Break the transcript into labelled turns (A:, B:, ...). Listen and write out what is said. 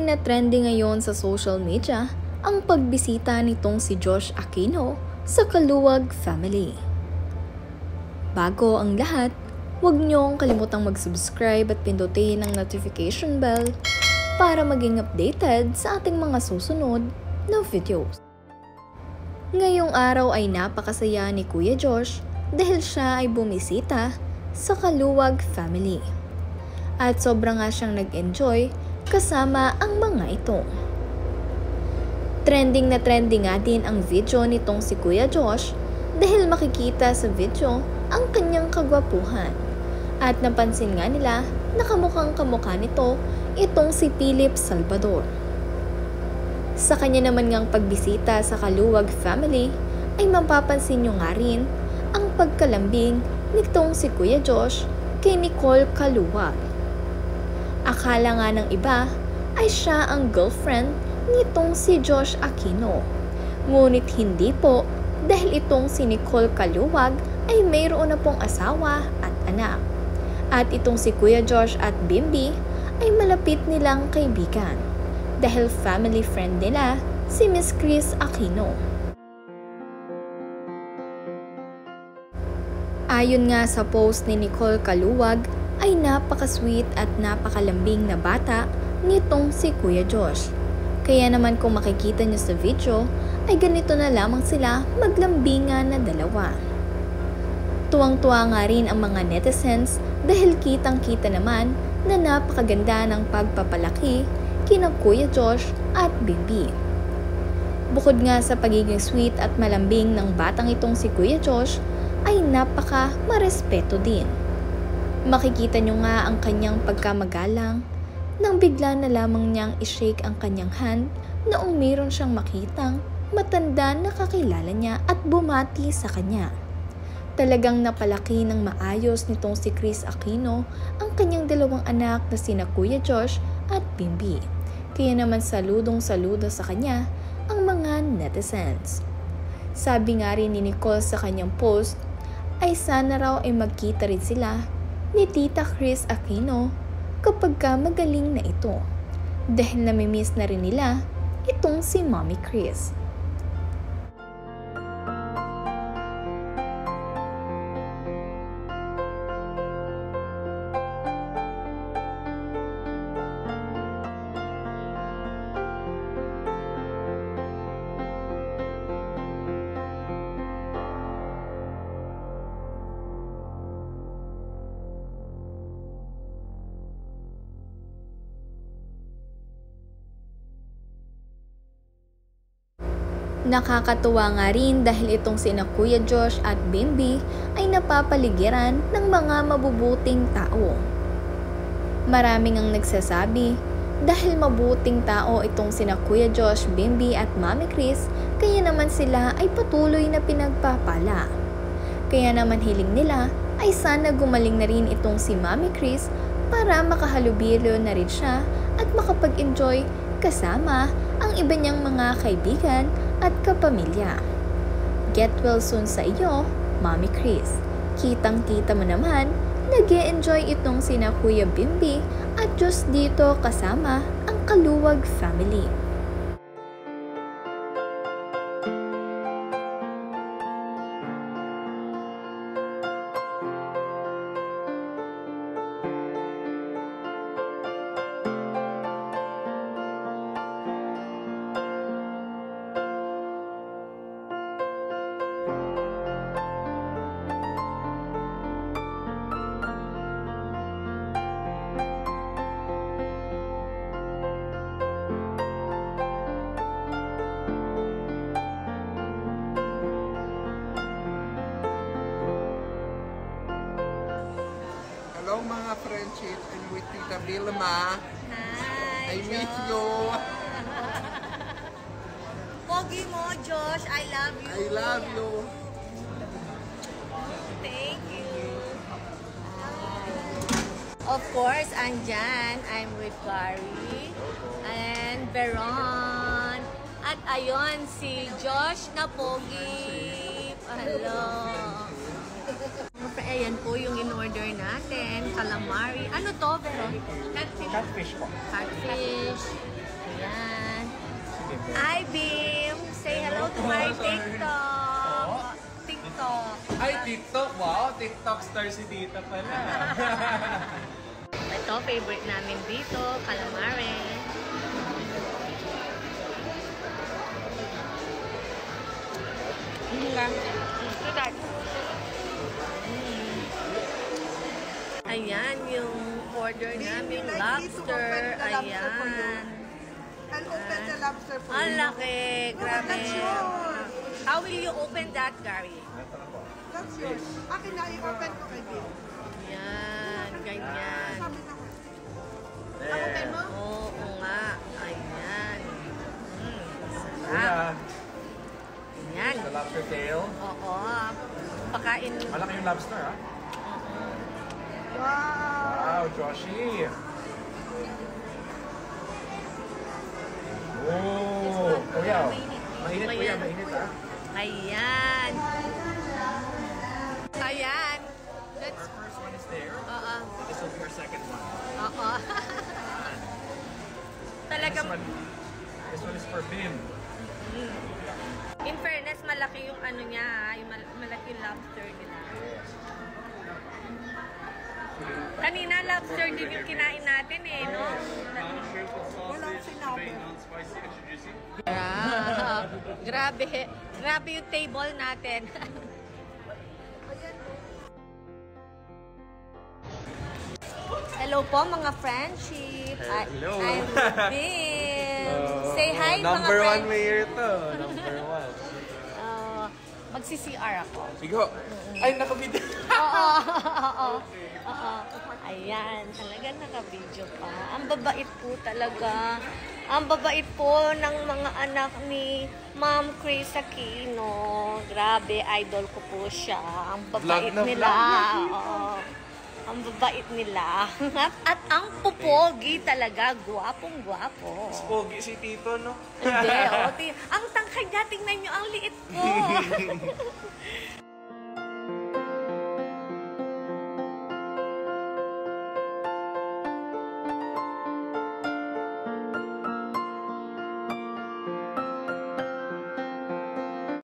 A: na trending ngayon sa social media ang pagbisita nitong si Josh Aquino sa Kaluwag family. Bago ang lahat, huwag niyong kalimutang mag-subscribe at pindutin ang notification bell para maging updated sa ating mga susunod na videos. Ngayong araw ay napakasaya ni Kuya Josh dahil siya ay bumisita sa Kaluwag family. At sobra nga siyang nag-enjoy kasama ang mga ito. Trending na trending nga din ang video nitong si Kuya Josh dahil makikita sa video ang kanyang kagwapuhan. At napansin nga nila na kamukhang kamukha nito itong si Philip Salvador. Sa kanya naman ngang pagbisita sa Kaluwag family ay mapapansin nyo nga rin ang pagkalambing nitong si Kuya Josh kay Nicole Kaluwag. Akala nga ng iba ay siya ang girlfriend nitong si Josh Aquino. Ngunit hindi po dahil itong si Nicole Kaluwag ay mayroon na pong asawa at anak. At itong si Kuya Josh at Bimby ay malapit nilang kaibigan dahil family friend nila si Miss Chris Aquino. Ayon nga sa post ni Nicole Kaluwag ay napaka-sweet at napakalambing na bata nitong si Kuya Josh. Kaya naman kung makikita niyo sa video ay ganito na lamang sila maglambingan na dalawa. Tuwang-tuwa nga rin ang mga netizens dahil kitang-kita naman na napakaganda ng pagpapalaki kina Kuya Josh at Bimby. Bukod nga sa pagiging sweet at malambing ng batang itong si Kuya Josh ay napaka-marespeto din. Makikita nyo nga ang kanyang pagkamagalang nang bigla na lamang niyang i-shake ang kanyang hand noong mayroon siyang makitang matanda na kakilala niya at bumati sa kanya. Talagang napalaki ng maayos nitong si Chris Aquino ang kanyang dalawang anak na sina Kuya Josh at Bimby. Kaya naman saludong-saludo sa kanya ang mga netizens. Sabi nga rin ni Nicole sa kanyang post ay sana raw ay magkita rin sila ni Tita Chris Aquino kapag ka magaling na ito dahil namimiss na rin nila itong si Mommy Chris. Nakakatuwa nga rin dahil itong sina Kuya Josh at Bimby ay napapaligiran ng mga mabubuting tao. Maraming ang nagsasabi dahil mabuting tao itong sina Kuya Josh, Bimby at Mommy Chris kaya naman sila ay patuloy na pinagpapala. Kaya naman hiling nila ay sana gumaling na rin itong si Mommy Chris para makahalubilo na rin siya at makapag-enjoy kasama ang iba niyang mga kaibigan at kapamilya. Get well soon sa iyo, Mommy Chris. Kitang-kita mo naman, nag-e-enjoy itong sina Kuya Bimby at Diyos dito kasama ang Kaluwag family.
B: Hello mga friendship, I'm with Tita Vilma.
C: Hi,
B: I miss you.
C: Pogi mo, Josh. I love you.
B: I love you.
C: Thank you. Of course, andyan. I'm with Barry and Veron. At ayun, si Josh na pogi. Hello. Ayan po yung in-order natin. Calamari. Ano to, Veron? Catfish.
D: Catfish po.
C: Catfish. Hi, Bim! Say hello to my TikTok! TikTok!
D: Ay, TikTok! Wow! TikTok star si Dita pala.
C: Ito, favorite namin dito, calamari. Ayan, yung order namin, lobster. Ayan.
B: I'll open the lobster for
C: Ang
B: you.
C: laki, grabe.
B: That's yours.
C: How will you open that, Gary?
B: That's yours. Akin na, i-open ko kay Bill.
C: Yan, ganyan.
B: Sabi na ko.
D: There.
B: mo?
C: Oo nga, ayan. Sarap.
D: Una,
C: Yan.
D: the lobster tail.
C: Oo. Pakain.
D: Malaki yung lobster, ha?
B: Wow!
D: Wow, Joshi! Oh, kuya. Mainit, kuya. Mainit, ha?
C: Ayan. Ayan. Let's...
D: Our first one is there.
C: Oo.
D: This will be our second one.
C: Oo. Talagang...
D: This one is for Bim.
C: In fairness, malaki yung ano niya, ha? Yung malaki yung lobster nila. Kanina, lobster din yung kinain natin eh, no?
B: Walang sinabi.
C: Grabe. Grabe yung table natin. Hello po mga friendship.
D: Hello.
C: I'm Bim. Say hi mga
D: Number one
C: friends.
D: mayor to. Number one.
C: Magsi-CR ako.
D: Sigo. Ay, nakabidyo.
C: Oo. Ayan, talaga naka-video pa. Ang babait po talaga. Ang babait po ng mga anak ni Ma'am Chris Aquino. Grabe, idol ko po siya. Ang babait
D: Vlog na
C: nila.
D: vlog.
C: Oo. Ang babait nila. At ang pupogi talaga. Gwapong-gwapo.
D: Pogi si Tito, no?
C: Hindi, ang tangkay niya. Tingnan niyo, ang liit ko.